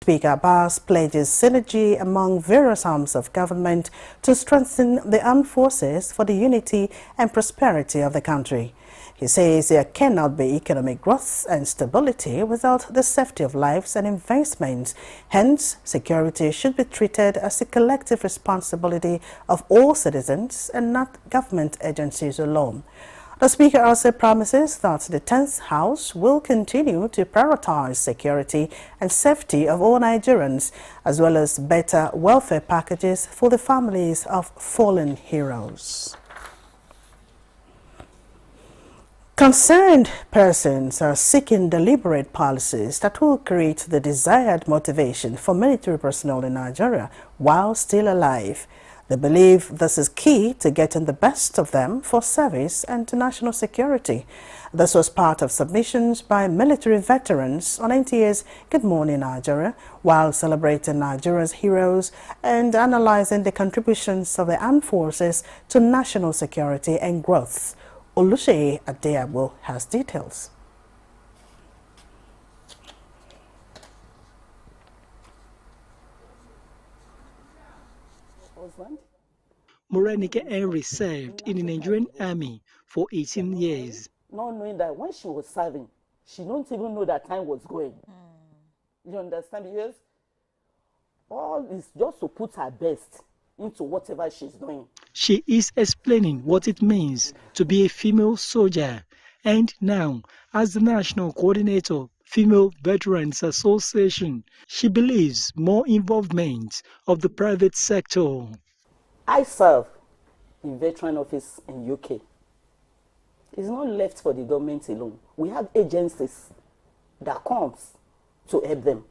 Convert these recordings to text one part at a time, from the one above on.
Speaker Abbas pledges synergy among various arms of government to strengthen the armed forces for the unity and prosperity of the country. He says there cannot be economic growth and stability without the safety of lives and investments. Hence, security should be treated as a collective responsibility of all citizens and not government agencies alone. The Speaker also promises that the 10th House will continue to prioritize security and safety of all Nigerians, as well as better welfare packages for the families of fallen heroes. Concerned persons are seeking deliberate policies that will create the desired motivation for military personnel in Nigeria while still alive. They believe this is key to getting the best of them for service and to national security. This was part of submissions by military veterans on NTA's Good Morning Nigeria while celebrating Nigeria's heroes and analyzing the contributions of the armed forces to national security and growth. Oluseye Adeagbo has details. Morenike Henry served in the Nigerian army for 18 years. Not knowing that when she was serving, she don't even know that time was going. You understand? Because all is just to put her best into whatever she's doing. She is explaining what it means to be a female soldier, and now, as the National Coordinator, Female Veterans Association, she believes more involvement of the private sector. I serve in veteran office in UK. It's not left for the government alone. We have agencies that comes to help them,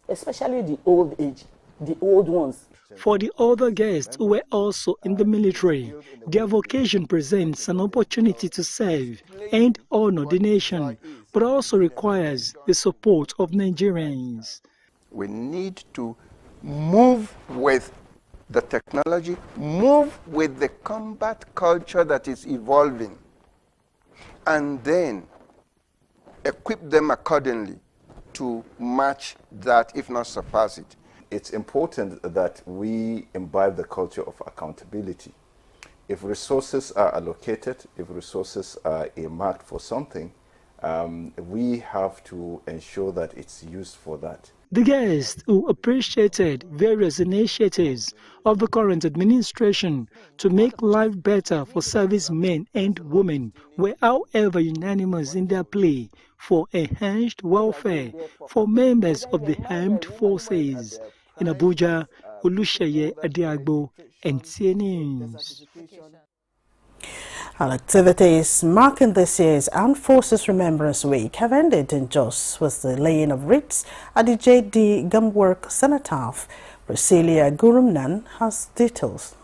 especially the old age, the old ones. For the other guests who were also in the military, their vocation presents an opportunity to serve and honor the nation, but also requires the support of Nigerians. We need to move with the technology, move with the combat culture that is evolving, and then equip them accordingly to match that, if not surpass it. It's important that we imbibe the culture of accountability. If resources are allocated, if resources are earmarked for something, we have to ensure that it's used for that. The guests who appreciated various initiatives of the current administration to make life better for servicemen and women were, however, unanimous in their plea for enhanced welfare for members of the armed forces. In Abuja, Oluseye Adeagbo, NTA News. Activities marking this year's Armed Forces Remembrance Week have ended in Jos with the laying of wreaths at the J.D. Gumwork Cenotaph. Priscilla Gurumnan has details.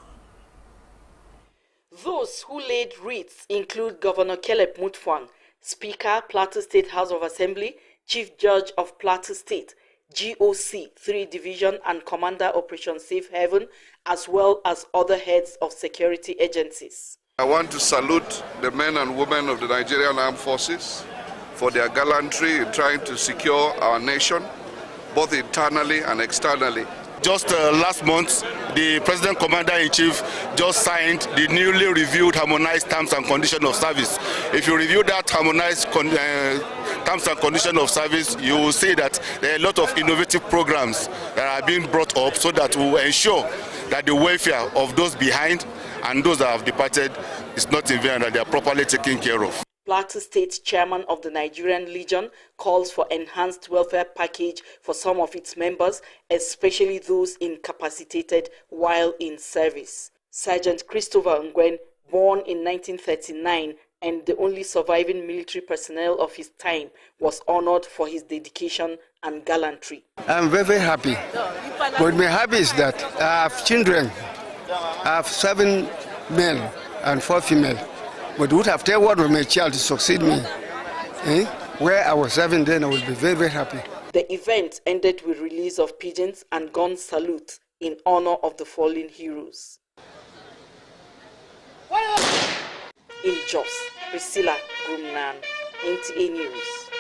Those who laid wreaths include Governor Caleb Mutfwang, Speaker, Plateau State House of Assembly, Chief Judge of Plateau State, GOC 3 Division and Commander Operation Safe Haven, as well as other heads of security agencies. I want to salute the men and women of the Nigerian Armed Forces for their gallantry in trying to secure our nation, both internally and externally. Just last month, the President Commander-in-Chief just signed the newly reviewed harmonized terms and conditions of service. If you review that harmonized terms and conditions of service, you will see that there are a lot of innovative programs that are being brought up so that we will ensure that the welfare of those behind and those that have departed is not in vain and that they are properly taken care of. Plateau State Chairman of the Nigerian Legion calls for enhanced welfare package for some of its members, especially those incapacitated while in service. Sergeant Christopher Ngwen, born in 1939 and the only surviving military personnel of his time, was honored for his dedication and gallantry. I'm very, very happy. What my happy is that I have children. I have 7 male and 4 female. But would have taken one of my child to succeed me. Where I was serving then, I would be very, very happy. The event ended with release of pigeons and gun salute in honor of the fallen heroes. In Jos, Priscilla Gurumnan, NTA News.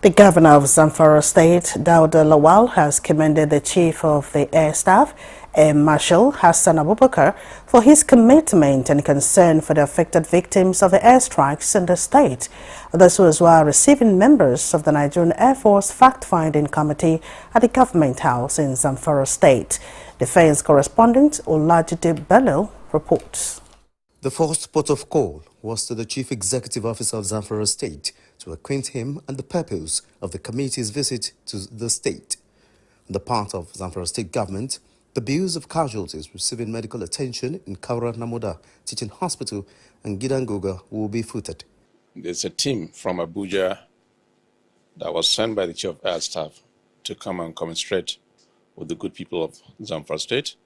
The governor of Zamfara State, Dauda Lawal, has commended the chief of the air staff, Air Marshal Hassan Abubakar, for his commitment and concern for the affected victims of the airstrikes in the state. This was while receiving members of the Nigerian Air Force fact-finding committee at the government house in Zamfara State. Defense correspondent Olajide Bello reports. The first port of call was to the Chief Executive Officer of Zamfara State to acquaint him on the purpose of the committee's visit to the state. On the part of Zamfara State government, the bills of casualties receiving medical attention in Kaura Namoda Teaching Hospital and Gidangoga will be footed. There's a team from Abuja that was sent by the Chief of Air Staff to come and commiserate with the good people of Zamfara State.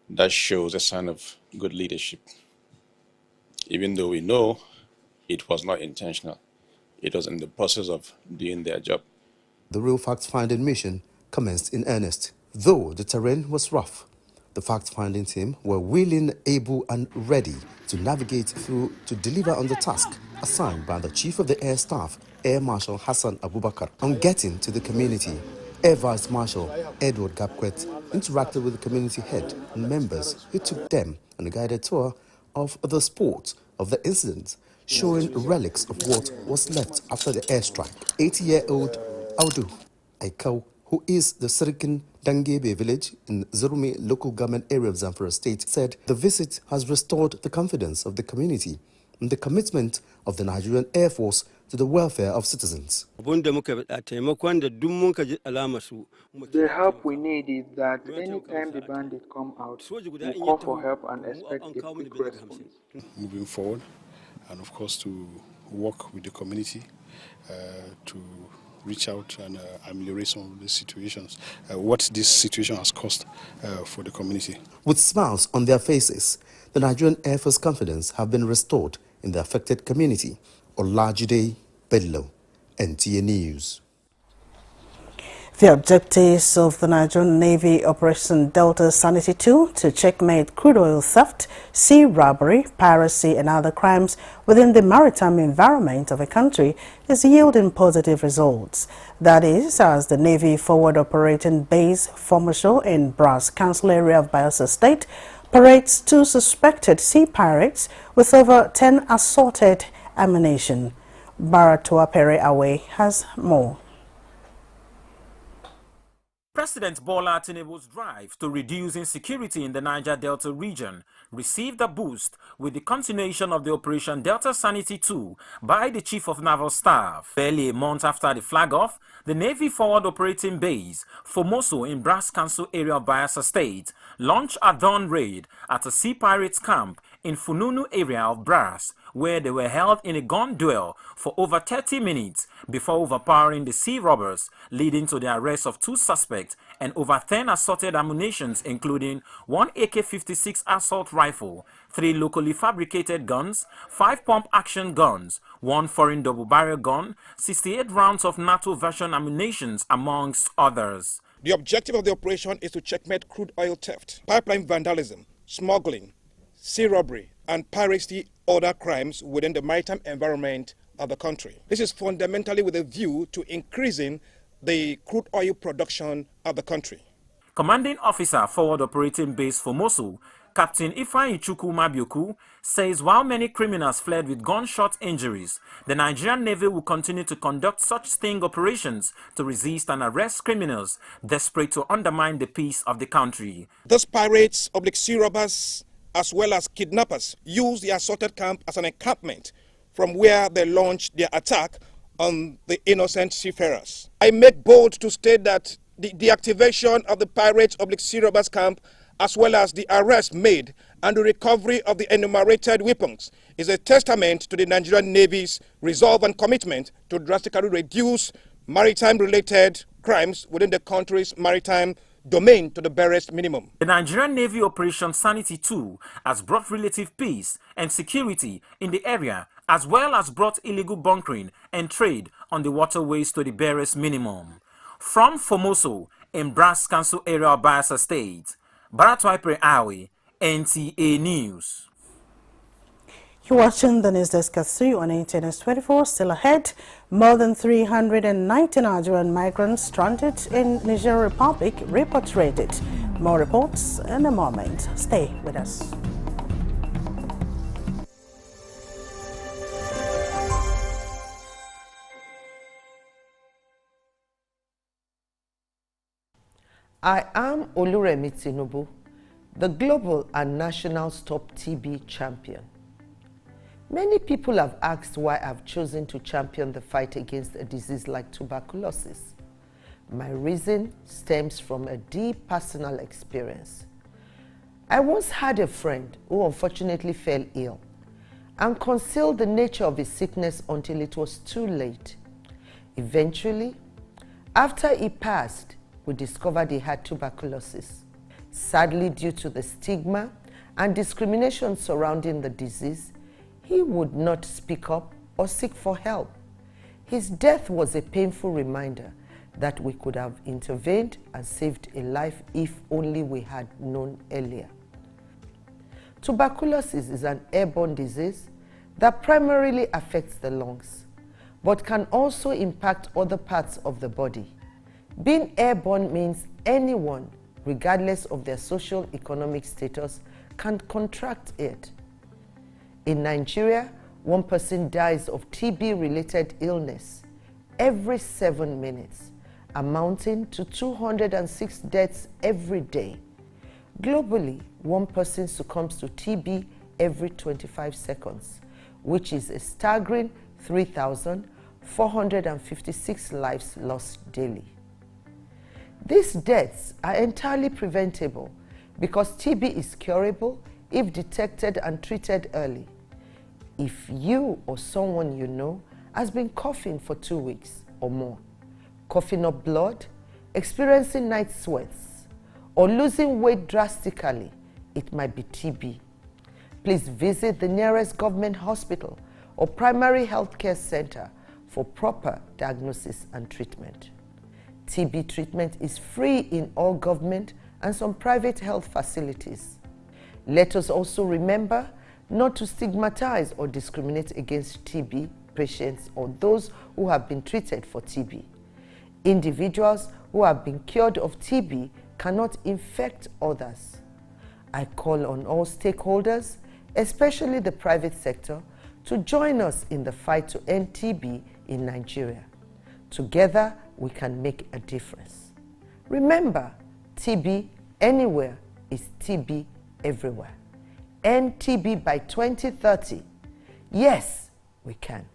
That shows a sign of good leadership. Even though we know it was not intentional, it was in the process of doing their job. The real fact-finding mission commenced in earnest. Though the terrain was rough, the fact-finding team were willing, able and ready to navigate through to deliver on the task assigned by the Chief of the Air Staff, Air Marshal Hassan Abubakar. On getting to the community, Air Vice Marshal Edward Gapquet interacted with the community head and members who took them on a guided tour of the spot of the incident, showing relics of what was left after the airstrike. 80-year-old Audu Aikau, who is the Sirikin Dangebe village in Zurumi local government area of Zamfara State, said the visit has restored the confidence of the community and the commitment of the Nigerian Air Force to the welfare of citizens. The help we need is that anytime the bandits come out, we call for help and expect a quick response. Moving forward, and of course to work with the community to reach out and ameliorate some of the situations, what this situation has cost for the community. With smiles on their faces, the Nigerian Air Force confidence have been restored in the affected community. Olajide Bello, NTA News. The objectives of the Nigerian Navy Operation Delta Sanity 2 to checkmate crude oil theft, sea robbery, piracy and other crimes within the maritime environment of a country is yielding positive results. That is, as the Navy Forward Operating Base Formoso in Brass Council area of Bayelsa State parades 2 suspected sea pirates with over 10 assorted ammunition. Baratua Pere Awe has more. President Bola Tinubu's drive to reduce insecurity in the Niger Delta region received a boost with the continuation of the Operation Delta Sanity 2 by the Chief of Naval Staff. Barely a month after the flag-off, the Navy Forward Operating Base, Formoso in Brass Council area of Bayelsa State, launched a dawn raid at a sea pirates camp in Fununu area of Brass, where they were held in a gun duel for over 30 minutes before overpowering the sea robbers, leading to the arrest of 2 suspects and over 10 assorted ammunitions, including 1 AK-56 assault rifle, 3 locally fabricated guns, 5 pump-action guns, 1 foreign double-barrel gun, 68 rounds of NATO version ammunitions, amongst others. The objective of the operation is to checkmate crude oil theft, pipeline vandalism, smuggling, sea robbery, and piracy, other crimes within the maritime environment of the country. This is fundamentally with a view to increasing the crude oil production of the country. Commanding Officer Forward Operating Base Formoso, Captain Ifeanyi Chukwu Mabioku, says while many criminals fled with gunshot injuries, the Nigerian Navy will continue to conduct such sting operations to resist and arrest criminals desperate to undermine the peace of the country. Those pirates, sea robbers, as well as kidnappers, use the assorted camp as an encampment from where they launched their attack on the innocent seafarers. I make bold to state that the deactivation of the pirates, sea robbers camp, as well as the arrest made and the recovery of the enumerated weapons is a testament to the Nigerian Navy's resolve and commitment to drastically reduce maritime-related crimes within the country's maritime domain to the barest minimum. The Nigerian Navy Operation Sanity 2 has brought relative peace and security in the area, as well as brought illegal bunkering and trade on the waterways to the barest minimum. From Formoso in Brass Council area of Bayelsa State, Baratwai Pre Awe, NTA News. You're watching the News Desk at 3 on NTNS 24. Still ahead, more than 390 Nigerian migrants stranded in Niger Republic repatriated. More reports in a moment. Stay with us. I am Oluremi Tinubu, the global and national Stop TB champion. Many people have asked why I've chosen to champion the fight against a disease like tuberculosis. My reason stems from a deep personal experience. I once had a friend who unfortunately fell ill and concealed the nature of his sickness until it was too late. Eventually, after he passed, we discovered he had tuberculosis. Sadly, due to the stigma and discrimination surrounding the disease, he would not speak up or seek for help. His death was a painful reminder that we could have intervened and saved a life if only we had known earlier. Tuberculosis is an airborne disease that primarily affects the lungs, but can also impact other parts of the body. Being airborne means anyone, regardless of their socio-economic status, can contract it. In Nigeria, 1 person dies of TB-related illness every 7 minutes, amounting to 206 deaths every day. Globally, 1 person succumbs to TB every 25 seconds, which is a staggering 3,456 lives lost daily. These deaths are entirely preventable because TB is curable if detected and treated early. If you or someone you know has been coughing for 2 weeks or more, coughing up blood, experiencing night sweats, or losing weight drastically, it might be TB. Please visit the nearest government hospital or primary healthcare center for proper diagnosis and treatment. TB treatment is free in all government and some private health facilities. Let us also remember not to stigmatize or discriminate against TB patients or those who have been treated for TB. Individuals who have been cured of TB cannot infect others. I call on all stakeholders, especially the private sector, to join us in the fight to end TB in Nigeria. Together, we can make a difference. Remember, TB anywhere is TB everywhere. End TB by 2030. Yes, we can.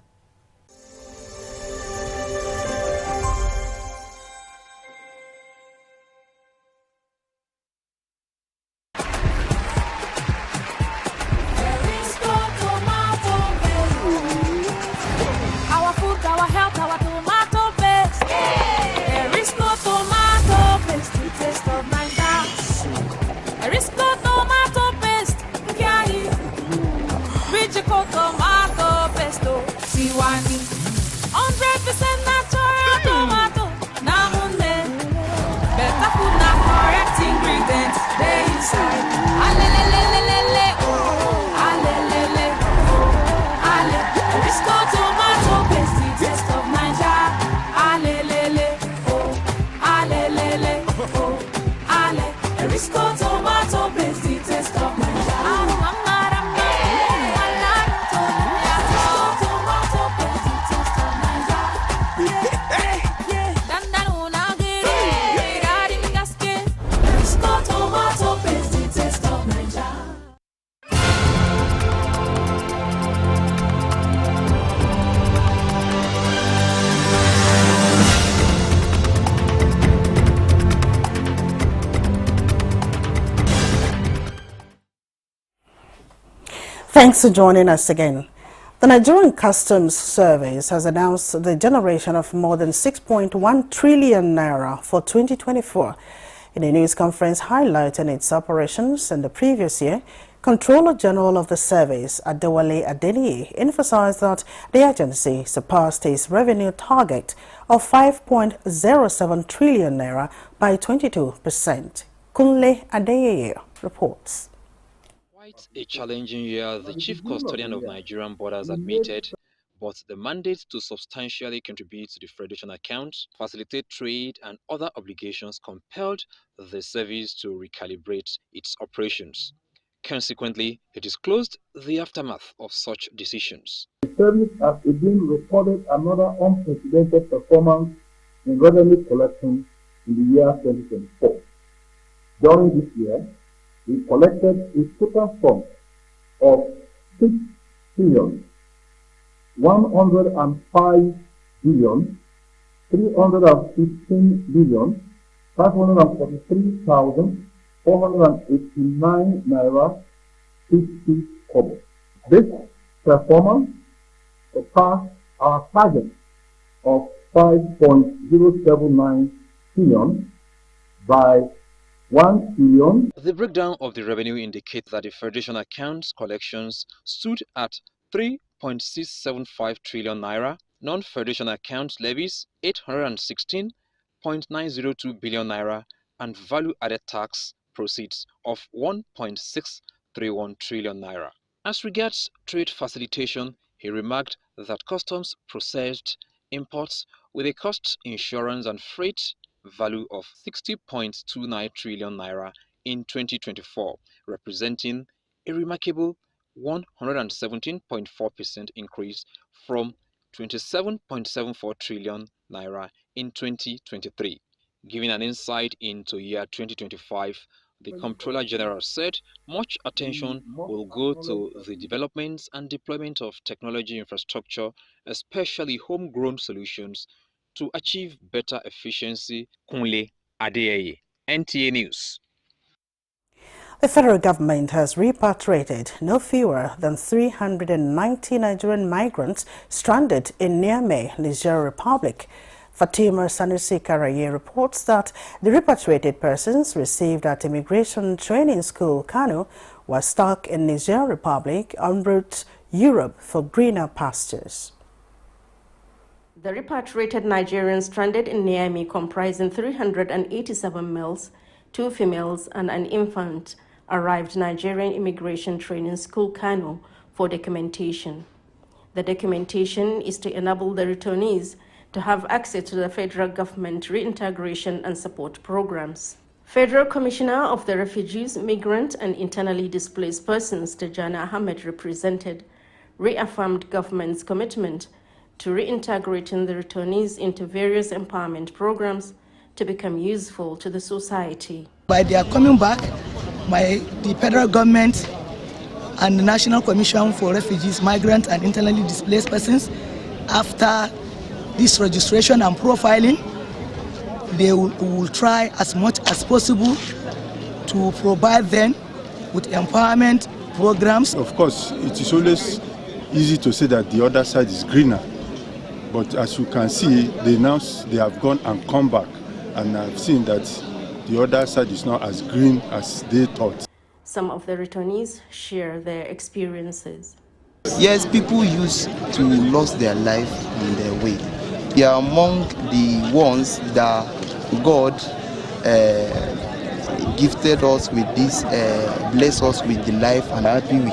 Thanks for joining us again. The Nigerian Customs Service has announced the generation of more than 6.1 trillion naira for 2024. In a news conference highlighting its operations in the previous year, Controller General of the Service, Adewale Adeniyi, emphasized that the agency surpassed its revenue target of 5.07 trillion naira by 22%. Kunle Adeyeye reports. Despite a challenging year, the chief custodian of Nigerian borders admitted, but the mandate to substantially contribute to the Federation account, facilitate trade and other obligations compelled the service to recalibrate its operations. Consequently, he disclosed the aftermath of such decisions. The service has again recorded another unprecedented performance in revenue collection in the year 2024. During this year, we collected a total sum of 6,105,315,543,489 naira 50 kobo. This performance surpassed our target of 5.079 trillion by 1 trillion. The breakdown of the revenue indicates that the Federation accounts collections stood at 3.675 trillion naira, non-Federation account levies 816.902 billion naira, and value-added tax proceeds of 1.631 trillion naira. As regards trade facilitation, he remarked that customs processed imports with a cost, insurance and freight value of 60.29 trillion naira in 2024, representing a remarkable 117.4% increase from 27.74 trillion naira in 2023. Giving an insight into year 2025, the Comptroller General said much attention will go to the development and deployment of technology infrastructure, especially homegrown solutions, to achieve better efficiency. Kunle Adeyeye, NTA News. The federal government has repatriated no fewer than 390 Nigerian migrants stranded in Niamey, Niger Republic. Fatima Sanusi Karaye reports that the repatriated persons received at Immigration Training School, Kano, were stuck in Niger Republic en route Europe for greener pastures. The repatriated Nigerians stranded in Niamey, comprising 387 males, 2 females, and an infant, arrived Nigerian Immigration Training School, Kano, for documentation. The documentation is to enable the returnees to have access to the federal government reintegration and support programs. Federal Commissioner of the Refugees, Migrant and Internally Displaced Persons, Tejana Ahmed, reaffirmed government's commitment to reintegrating the returnees into various empowerment programs to become useful to the society. By their coming back, the federal government and the National Commission for Refugees, Migrants and Internally Displaced Persons, after this registration and profiling, they will try as much as possible to provide them with empowerment programs. Of course, it is always easy to say that the other side is greener, but as you can see, they have gone and come back, and I've seen that the other side is not as green as they thought. Some of the returnees share their experiences. Yes, people used to lose their life on their way. They are among the ones that God gifted us with this, bless us with the life, and happy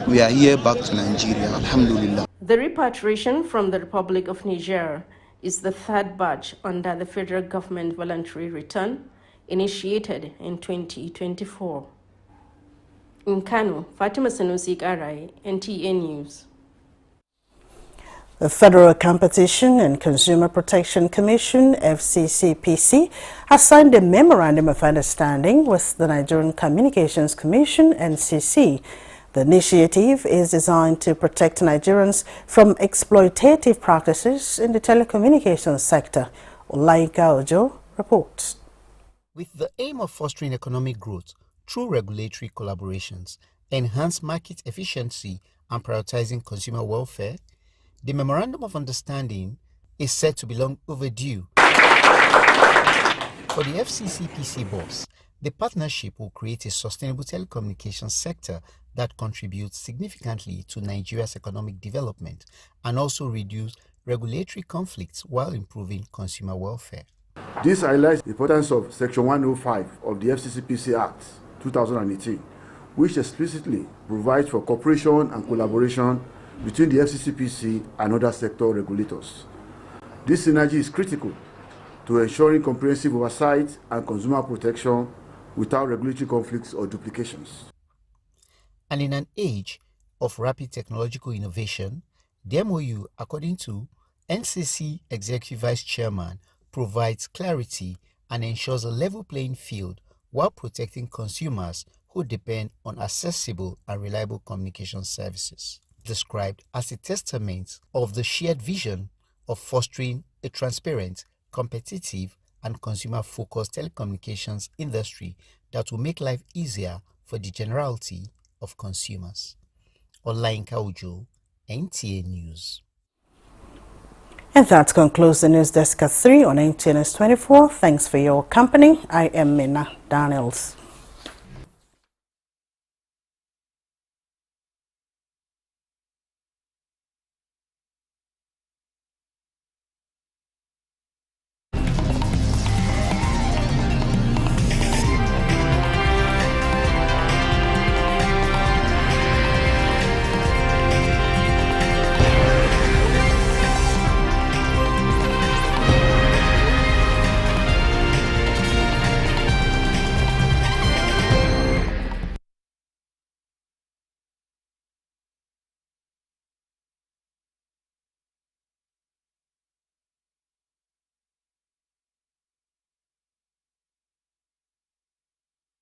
we are here back to Nigeria, alhamdulillah. The repatriation from the Republic of Niger is the third batch under the federal government voluntary return initiated in 2024. In Kano, Fatima Sanusi Karai, NTA News. The Federal Competition and Consumer Protection Commission, FCCPC, has signed a Memorandum of Understanding with the Nigerian Communications Commission, NCC. The initiative is designed to protect Nigerians from exploitative practices in the telecommunications sector. Olaika Ojo reports. With the aim of fostering economic growth through regulatory collaborations, enhance market efficiency, and prioritizing consumer welfare, the Memorandum of Understanding is said to be long overdue. For the FCCPC boss, the partnership will create a sustainable telecommunications sector that contributes significantly to Nigeria's economic development and also reduce regulatory conflicts while improving consumer welfare. This highlights the importance of Section 105 of the FCCPC Act 2018, which explicitly provides for cooperation and collaboration between the FCCPC and other sector regulators. This synergy is critical to ensuring comprehensive oversight and consumer protection without regulatory conflicts or duplications. And in an age of rapid technological innovation, the MOU, according to NCC Executive Vice Chairman, provides clarity and ensures a level playing field while protecting consumers who depend on accessible and reliable communication services, described as a testament of the shared vision of fostering a transparent, competitive, and consumer-focused telecommunications industry that will make life easier for the generality of consumers. Olayinka Ojo, NTA News. And that concludes the News Desk at 3 on NTA News 24. Thanks for your company. I am Mina Daniels.